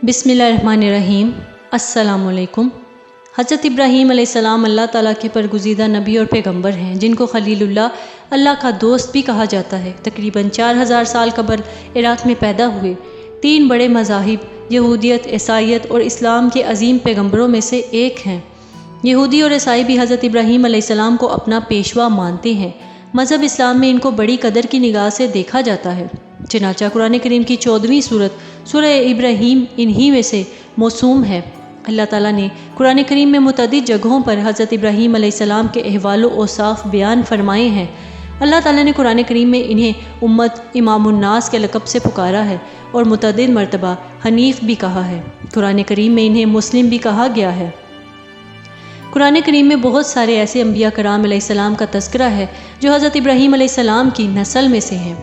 بسم اللہ الرحمن الرحیم۔ السلام علیکم۔ حضرت ابراہیم علیہ السلام اللہ تعالیٰ کے برگزیدہ نبی اور پیغمبر ہیں، جن کو خلیل اللہ کا دوست بھی کہا جاتا ہے۔ تقریباً 4000 سال قبل عراق میں پیدا ہوئے۔ 3 بڑے مذاہب یہودیت، عیسائیت اور اسلام کے عظیم پیغمبروں میں سے ایک ہیں۔ یہودی اور عیسائی بھی حضرت ابراہیم علیہ السلام کو اپنا پیشوا مانتے ہیں۔ مذہب اسلام میں ان کو بڑی قدر کی نگاہ سے دیکھا جاتا ہے۔ چنانچہ قرآن کریم کی 14ویں سورہ ابراہیم انہی میں سے موسوم ہے۔ اللہ تعالیٰ نے قرآن کریم میں متعدد جگہوں پر حضرت ابراہیم علیہ السلام کے احوال و اوصاف بیان فرمائے ہیں۔ اللہ تعالیٰ نے قرآن کریم میں انہیں امت امام الناس کے لقب سے پکارا ہے اور متعدد مرتبہ حنیف بھی کہا ہے۔ قرآن کریم میں انہیں مسلم بھی کہا گیا ہے۔ قرآن کریم میں بہت سارے ایسے انبیاء کرام علیہ السلام کا تذکرہ ہے جو حضرت ابراہیم علیہ السلام کی نسل میں سے ہیں۔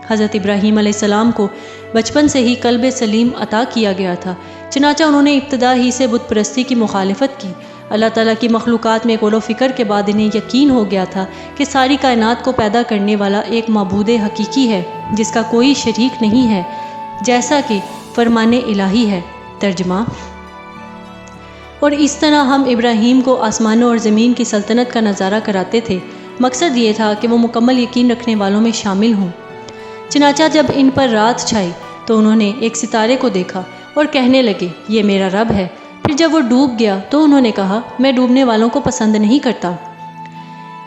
حضرت ابراہیم علیہ السلام کو بچپن سے ہی قلب سلیم عطا کیا گیا تھا، چنانچہ انہوں نے ابتدا ہی سے بت پرستی کی مخالفت کی۔ اللہ تعالیٰ کی مخلوقات میں غور و فکر کے بعد انہیں یقین ہو گیا تھا کہ ساری کائنات کو پیدا کرنے والا ایک معبود حقیقی ہے جس کا کوئی شریک نہیں ہے، جیسا کہ فرمان الہی ہے۔ ترجمہ۔ اور اس طرح ہم ابراہیم کو آسمانوں اور زمین کی سلطنت کا نظارہ کراتے تھے۔ مقصد یہ تھا کہ وہ مکمل یقین رکھنے والوں میں شامل ہوں۔ چنانچہ جب ان پر رات چھائی تو انہوں نے ایک ستارے کو دیکھا اور کہنے لگے، یہ میرا رب ہے۔ پھر جب وہ ڈوب گیا تو انہوں نے کہا، میں ڈوبنے والوں کو پسند نہیں کرتا۔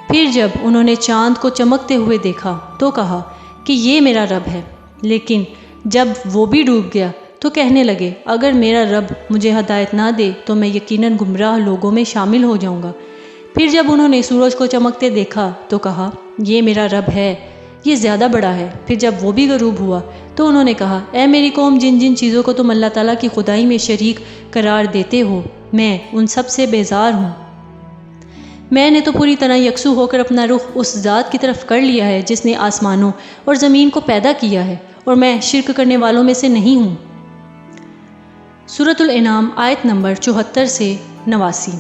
پھر جب انہوں نے چاند کو چمکتے ہوئے دیکھا تو کہا کہ یہ میرا رب ہے۔ لیکن جب وہ بھی ڈوب گیا تو کہنے لگے، اگر میرا رب مجھے ہدایت نہ دے تو میں یقیناً گمراہ لوگوں میں شامل ہو جاؤں گا۔ پھر جب انہوں نے سورج کو چمکتے دیکھا تو کہا، یہ میرا رب ہے، یہ زیادہ بڑا ہے۔ پھر جب وہ بھی غروب ہوا تو انہوں نے کہا، اے میری قوم، جن جن چیزوں کو تم اللہ تعالیٰ کی خدائی میں شریک قرار دیتے ہو، میں ان سب سے بیزار ہوں۔ میں نے تو پوری طرح یکسو ہو کر اپنا رخ اس ذات کی طرف کر لیا ہے جس نے آسمانوں اور زمین کو پیدا کیا ہے، اور میں شرک کرنے والوں میں سے نہیں ہوں۔ سورۃ الانعام آیت نمبر 74 سے 89۔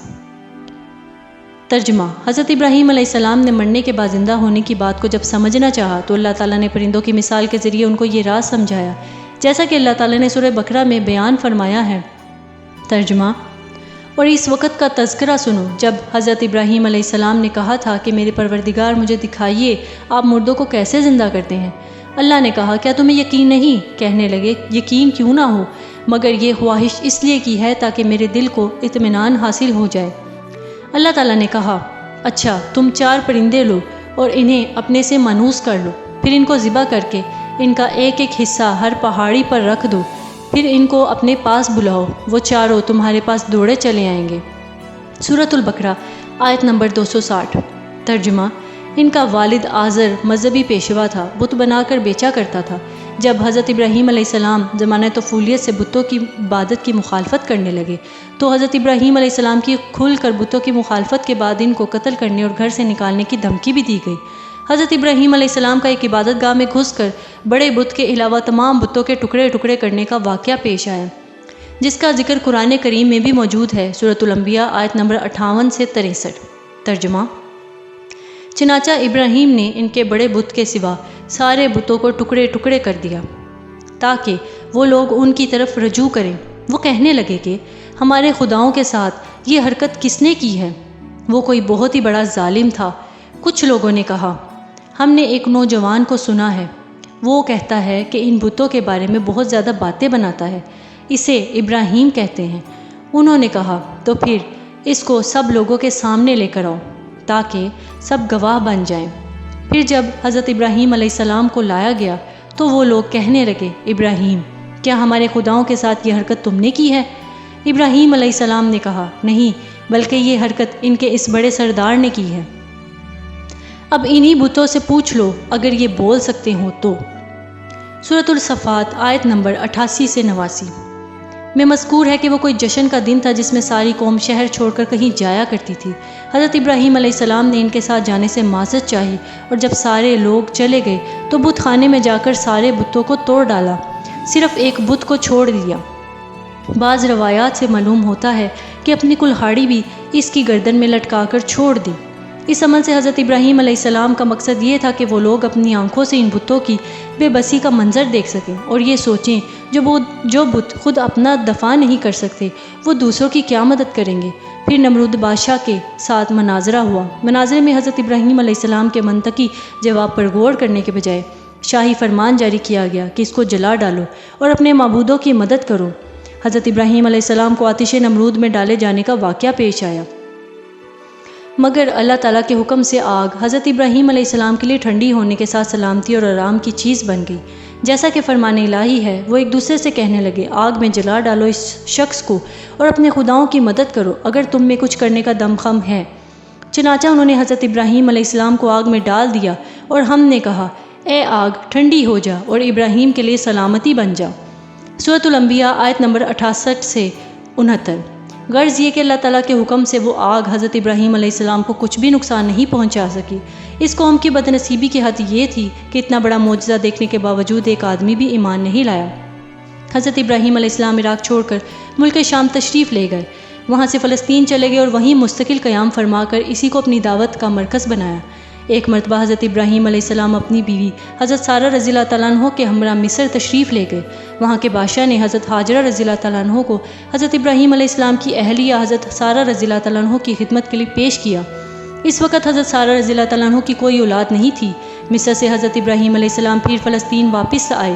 ترجمہ۔ حضرت ابراہیم علیہ السلام نے مرنے کے بعد زندہ ہونے کی بات کو جب سمجھنا چاہا تو اللہ تعالیٰ نے پرندوں کی مثال کے ذریعے ان کو یہ راز سمجھایا، جیسا کہ اللہ تعالیٰ نے سورہ بقرہ میں بیان فرمایا ہے۔ ترجمہ۔ اور اس وقت کا تذکرہ سنو جب حضرت ابراہیم علیہ السلام نے کہا تھا کہ میرے پروردگار، مجھے دکھائیے آپ مردوں کو کیسے زندہ کرتے ہیں۔ اللہ نے کہا، کیا تمہیں یقین نہیں؟ کہنے لگے، یقین کیوں نہ ہو، مگر یہ خواہش اس لیے کی ہے تاکہ میرے دل کو اطمینان حاصل ہو جائے۔ اللہ تعالیٰ نے کہا، اچھا تم 4 پرندے لو اور انہیں اپنے سے مانوس کر لو، پھر ان کو ذبح کر کے ان کا ایک ایک حصہ ہر پہاڑی پر رکھ دو، پھر ان کو اپنے پاس بلاؤ، وہ چاروں تمہارے پاس دوڑے چلے آئیں گے۔ سورۃ البقرہ آیت نمبر 260۔ ترجمہ۔ ان کا والد آزر مذہبی پیشوا تھا، بت بنا کر بیچا کرتا تھا۔ جب حضرت ابراہیم علیہ السلام زمانہ طفولیت سے بتوں کی عبادت کی مخالفت کرنے لگے تو حضرت ابراہیم علیہ السلام کی کھل کر بتوں کی مخالفت کے بعد ان کو قتل کرنے اور گھر سے نکالنے کی دھمکی بھی دی گئی۔ حضرت ابراہیم علیہ السلام کا ایک عبادت گاہ میں گھس کر بڑے بت کے علاوہ تمام بتوں کے ٹکڑے ٹکڑے کرنے کا واقعہ پیش آیا، جس کا ذکر قرآن کریم میں بھی موجود ہے۔ سورۃ الانبیاء آیت نمبر 58 سے 63۔ ترجمہ۔ چنانچہ ابراہیم نے ان کے بڑے بت کے سوا سارے بتوں کو ٹکڑے ٹکڑے کر دیا تاکہ وہ لوگ ان کی طرف رجوع کریں۔ وہ کہنے لگے کہ ہمارے خداؤں کے ساتھ یہ حرکت کس نے کی ہے؟ وہ کوئی بہت ہی بڑا ظالم تھا۔ کچھ لوگوں نے کہا، ہم نے ایک نوجوان کو سنا ہے، وہ کہتا ہے کہ ان بتوں کے بارے میں بہت زیادہ باتیں بناتا ہے، اسے ابراہیم کہتے ہیں۔ انہوں نے کہا، تو پھر اس کو سب لوگوں کے سامنے لے کر آؤ تاکہ سب گواہ بن جائیں۔ پھر جب حضرت ابراہیم علیہ السلام کو لایا گیا تو وہ لوگ کہنے لگے، ابراہیم، کیا ہمارے خداؤں کے ساتھ یہ حرکت تم نے کی ہے؟ ابراہیم علیہ السلام نے کہا، نہیں، بلکہ یہ حرکت ان کے اس بڑے سردار نے کی ہے۔ اب انہی بتوں سے پوچھ لو اگر یہ بول سکتے ہوں تو۔ سورۃ الصفات آیت نمبر 88 سے 89 میں مذکور ہے کہ وہ کوئی جشن کا دن تھا جس میں ساری قوم شہر چھوڑ کر کہیں جایا کرتی تھی۔ حضرت ابراہیم علیہ السلام نے ان کے ساتھ جانے سے معذرت چاہی، اور جب سارے لوگ چلے گئے تو بت خانے میں جا کر سارے بتوں کو توڑ ڈالا، صرف ایک بت کو چھوڑ دیا۔ بعض روایات سے معلوم ہوتا ہے کہ اپنی کلہاڑی بھی اس کی گردن میں لٹکا کر چھوڑ دی۔ اس عمل سے حضرت ابراہیم علیہ السلام کا مقصد یہ تھا کہ وہ لوگ اپنی آنکھوں سے ان بتوں کی بے بسی کا منظر دیکھ سکیں اور یہ سوچیں جو بت خود اپنا دفاع نہیں کر سکتے وہ دوسروں کی کیا مدد کریں گے۔ پھر نمرود بادشاہ کے ساتھ مناظرہ ہوا۔ مناظرے میں حضرت ابراہیم علیہ السلام کے منطقی جواب پر غور کرنے کے بجائے شاہی فرمان جاری کیا گیا کہ اس کو جلا ڈالو اور اپنے معبودوں کی مدد کرو۔ حضرت ابراہیم علیہ السلام کو آتش نمرود میں ڈالے جانے کا واقعہ پیش آیا، مگر اللہ تعالیٰ کے حکم سے آگ حضرت ابراہیم علیہ السلام کے لیے ٹھنڈی ہونے کے ساتھ سلامتی اور آرام کی چیز بن گئی۔ جیسا کہ فرمان الہی ہے، وہ ایک دوسرے سے کہنے لگے، آگ میں جلا ڈالو اس شخص کو اور اپنے خداؤں کی مدد کرو اگر تم میں کچھ کرنے کا دمخم ہے۔ چنانچہ انہوں نے حضرت ابراہیم علیہ السلام کو آگ میں ڈال دیا اور ہم نے کہا، اے آگ ٹھنڈی ہو جا اور ابراہیم کے لیے سلامتی بن جا۔ سورۃ الانبیاء آیت نمبر 68 سے 69۔ غرض یہ کہ اللہ تعالیٰ کے حکم سے وہ آگ حضرت ابراہیم علیہ السلام کو کچھ بھی نقصان نہیں پہنچا سکی۔ اس قوم کی بد نصیبی کی حد یہ تھی کہ اتنا بڑا معجزہ دیکھنے کے باوجود ایک آدمی بھی ایمان نہیں لایا۔ حضرت ابراہیم علیہ السلام عراق چھوڑ کر ملک شام تشریف لے گئے، وہاں سے فلسطین چلے گئے اور وہیں مستقل قیام فرما کر اسی کو اپنی دعوت کا مرکز بنایا۔ ایک مرتبہ حضرت ابراہیم علیہ السلام اپنی بیوی حضرت سارہ رضی اللہ تعالیٰ عنہ کے ہمراہ مصر تشریف لے گئے۔ وہاں کے بادشاہ نے حضرت ہاجرہ رضی اللہ تعالیٰ عنہ کو حضرت ابراہیم علیہ السلام کی اہلیہ حضرت سارہ رضی اللہ تعالیٰ عنہ کی خدمت کے لیے پیش کیا۔ اس وقت حضرت سارہ رضی اللہ تعالیٰ عنہ کی کوئی اولاد نہیں تھی۔ مصر سے حضرت ابراہیم علیہ السلام پھر فلسطین واپس آئے۔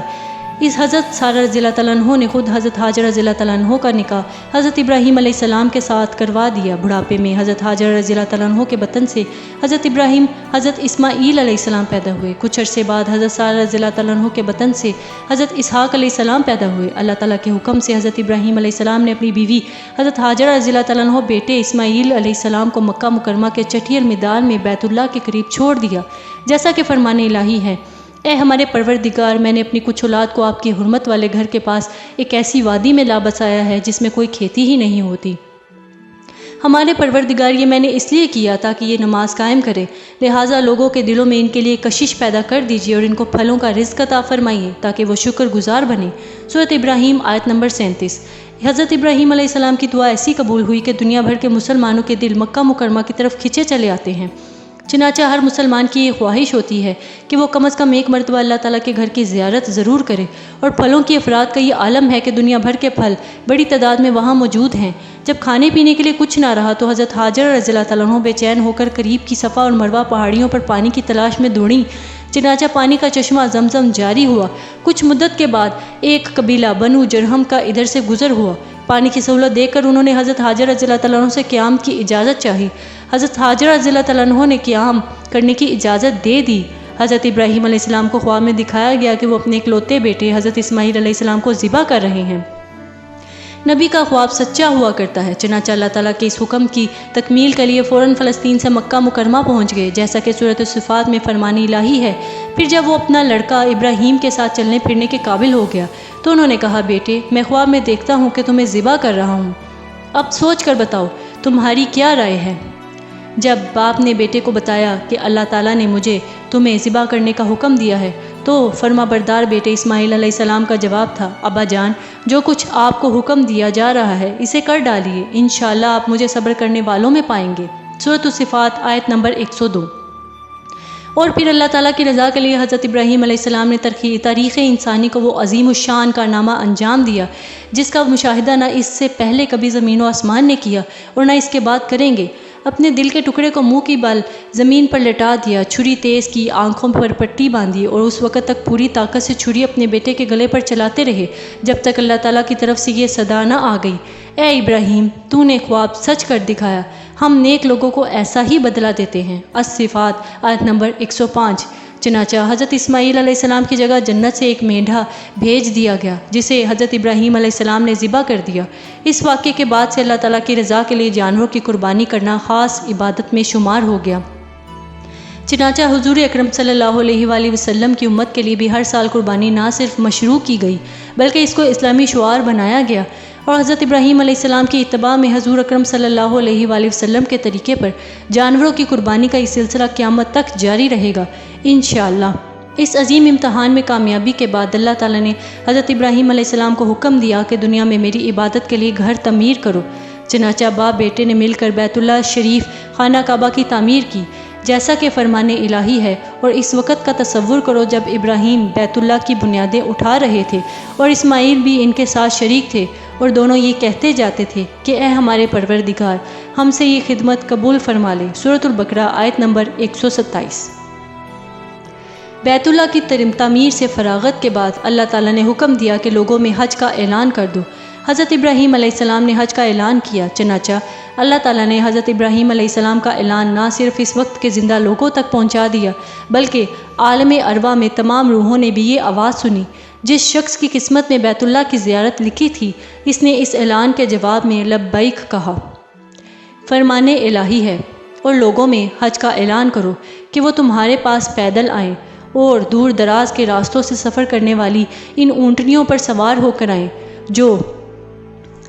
اس حضرت سارہ رضی اللہ تعالیٰ عنہ نے خود حضرت ہاجرہ رضی اللہ تعالیٰ عنہ کا نکاح حضرت ابراہیم علیہ السلام کے ساتھ کروا دیا۔ بڑھاپے میں حضرت ہاجرہ رضی اللہ تعالیٰ عنہ کے بطن سے حضرت ابراہیم حضرت اسماعیل علیہ السلام پیدا ہوئے۔ کچھ عرصے بعد حضرت سارہ رضی اللہ تعالیٰ عنہ کے بطن سے حضرت اسحاق علیہ السلام پیدا ہوئے۔ اللہ تعالیٰ کے حکم سے حضرت ابراہیم علیہ السلام نے اپنی بیوی حضرت ہاجرہ رضی اللہ تعالیٰ عنہ بیٹے اسماعیل علیہ السلام کو مکہ مکرمہ کے چٹھیل میدان میں بیت اللہ کے قریب چھوڑ دیا، جیسا کہ فرمان الہی ہے، اے ہمارے پروردگار، میں نے اپنی کچھ اولاد کو آپ کی حرمت والے گھر کے پاس ایک ایسی وادی میں لا بسایا ہے جس میں کوئی کھیتی ہی نہیں ہوتی۔ ہمارے پروردگار، یہ میں نے اس لیے کیا تاکہ یہ نماز قائم کرے، لہٰذا لوگوں کے دلوں میں ان کے لیے کشش پیدا کر دیجیے اور ان کو پھلوں کا رزق عطا فرمائیے تاکہ وہ شکر گزار بنے۔ سورۃ ابراہیم آیت نمبر 37۔ حضرت ابراہیم علیہ السلام کی دعا ایسی قبول ہوئی کہ دنیا بھر کے مسلمانوں کے دل مکہ مکرمہ کی طرف کھنچے چلے آتے ہیں۔ چنانچہ ہر مسلمان کی یہ خواہش ہوتی ہے کہ وہ کم از کم ایک مرتبہ اللہ تعالیٰ کے گھر کی زیارت ضرور کرے، اور پھلوں کی افراد کا یہ عالم ہے کہ دنیا بھر کے پھل بڑی تعداد میں وہاں موجود ہیں۔ جب کھانے پینے کے لیے کچھ نہ رہا تو حضرت ہاجرہ رضی اللہ تعالیٰ عنہ بے چین ہو کر قریب کی صفا اور مروہ پہاڑیوں پر پانی کی تلاش میں دوڑیں۔ چنانچہ پانی کا چشمہ زمزم جاری ہوا۔ کچھ مدت کے بعد ایک قبیلہ بنو جرہم کا ادھر سے گزر ہوا۔ پانی کی سہولت دیکھ کر انہوں نے حضرت ہاجرہ رضی اللہ تعالیٰ عنہ سے قیام کی اجازت چاہی۔ حضرت ہاجرہ رضی اللہ تعالیٰ عنہ نے قیام کرنے کی اجازت دے دی۔ حضرت ابراہیم علیہ السلام کو خواب میں دکھایا گیا کہ وہ اپنے اکلوتے بیٹے حضرت اسماعیل علیہ السلام کو ذبح کر رہے ہیں۔ نبی کا خواب سچا ہوا کرتا ہے، چنانچہ اللہ تعالیٰ کے اس حکم کی تکمیل کے لیے فوراً فلسطین سے مکہ مکرمہ پہنچ گئے، جیسا کہ سورۃ الصفات میں فرمان الہی ہے۔ پھر جب وہ اپنا لڑکا ابراہیم کے ساتھ چلنے پھرنے کے قابل ہو گیا تو انہوں نے کہا، بیٹے میں خواب میں دیکھتا ہوں کہ تمہیں ذبح کر رہا ہوں، اب سوچ کر بتاؤ تمہاری کیا رائے ہے؟ جب باپ نے بیٹے کو بتایا کہ اللہ تعالیٰ نے مجھے تمہیں ذبح کرنے کا حکم دیا ہے، تو فرما بردار بیٹے اسماعیل علیہ السلام کا جواب تھا، ابا جان جو کچھ آپ کو حکم دیا جا رہا ہے اسے کر ڈالیے، انشاءاللہ آپ مجھے صبر کرنے والوں میں پائیں گے۔ سورۃ الصفات آیت نمبر 102۔ اور پھر اللہ تعالیٰ کی رضا کے لیے حضرت ابراہیم علیہ السلام نے تاریخ انسانی کو وہ عظیم الشان کارنامہ انجام دیا جس کا مشاہدہ نہ اس سے پہلے کبھی زمین و آسمان نے کیا اور نہ اس کے بعد کریں گے۔ اپنے دل کے ٹکڑے کو منہ کی بل زمین پر لٹا دیا، چھری تیز کی، آنکھوں پر پٹی باندھی اور اس وقت تک پوری طاقت سے چھری اپنے بیٹے کے گلے پر چلاتے رہے جب تک اللہ تعالیٰ کی طرف سے یہ صدا نہ آ گئی، اے ابراہیم تو نے خواب سچ کر دکھایا، ہم نیک لوگوں کو ایسا ہی بدلہ دیتے ہیں۔ الصفات آیت نمبر 105۔ چنانچہ حضرت اسماعیل علیہ السلام کی جگہ جنت سے ایک مینڈھا بھیج دیا گیا جسے حضرت ابراہیم علیہ السلام نے ذبح کر دیا۔ اس واقعے کے بعد سے اللہ تعالیٰ کی رضا کے لیے جانوروں کی قربانی کرنا خاص عبادت میں شمار ہو گیا۔ چنانچہ حضور اکرم صلی اللہ علیہ وآلہ وسلم کی امت کے لیے بھی ہر سال قربانی نہ صرف مشروع کی گئی بلکہ اس کو اسلامی شعار بنایا گیا، اور حضرت ابراہیم علیہ السلام کی اتباع میں حضور اکرم صلی اللہ علیہ وآلہ وسلم کے طریقے پر جانوروں کی قربانی کا یہ سلسلہ قیامت تک جاری رہے گا انشاءاللہ۔ اس عظیم امتحان میں کامیابی کے بعد اللہ تعالیٰ نے حضرت ابراہیم علیہ السلام کو حکم دیا کہ دنیا میں میری عبادت کے لیے گھر تعمیر کرو۔ چنانچہ باپ بیٹے نے مل کر بیت اللہ شریف خانہ کعبہ کی تعمیر کی۔ جیسا کہ فرمان الہی ہے۔ اور اس وقت کا تصور کرو جب ابراہیم بیت اللہ کی بنیادیں اٹھا رہے تھے اور اسماعیل بھی ان کے ساتھ شریک تھے، اور دونوں یہ کہتے جاتے تھے کہ اے ہمارے پروردگار، ہم سے یہ خدمت قبول فرما لے۔ سورۃ البقرہ آیت نمبر 127۔ بیت اللہ کی تعمیر سے فراغت کے بعد اللہ تعالیٰ نے حکم دیا کہ لوگوں میں حج کا اعلان کر دو۔ حضرت ابراہیم علیہ السلام نے حج کا اعلان کیا، چنانچہ اللہ تعالیٰ نے حضرت ابراہیم علیہ السلام کا اعلان نہ صرف اس وقت کے زندہ لوگوں تک پہنچا دیا، بلکہ عالم ارواح میں تمام روحوں نے بھی یہ آواز سنی۔ جس شخص کی قسمت میں بیت اللہ کی زیارت لکھی تھی، اس نے اس اعلان کے جواب میں لبیک کہا۔ فرمان الہی ہے، اور لوگوں میں حج کا اعلان کرو کہ وہ تمہارے پاس پیدل آئیں اور دور دراز کے راستوں سے سفر کرنے والی ان اونٹنیوں پر سوار ہو کر آئیں، جو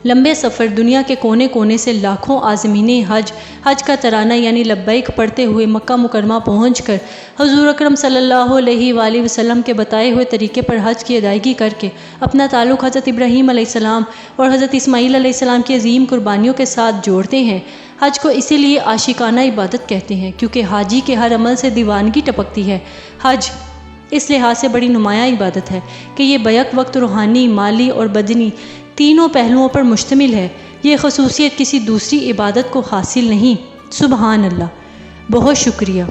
لمبے سفر دنیا کے کونے کونے سے لاکھوں عازمین حج کا ترانہ یعنی لبیک پڑھتے ہوئے مکہ مکرمہ پہنچ کر حضور اکرم صلی اللہ علیہ وآلہ وسلم کے بتائے ہوئے طریقے پر حج کی ادائیگی کر کے اپنا تعلق حضرت ابراہیم علیہ السلام اور حضرت اسماعیل علیہ السلام کی عظیم قربانیوں کے ساتھ جوڑتے ہیں۔ حج کو اسی لیے عاشقانہ عبادت کہتے ہیں کیونکہ حاجی کے ہر عمل سے دیوانگی ٹپکتی ہے۔ حج اس لحاظ سے بڑی نمایاں عبادت ہے کہ یہ بیک وقت روحانی، مالی اور بدنی تینوں پہلوؤں پر مشتمل ہے۔ یہ خصوصیت کسی دوسری عبادت کو حاصل نہیں۔ سبحان اللہ۔ بہت شکریہ۔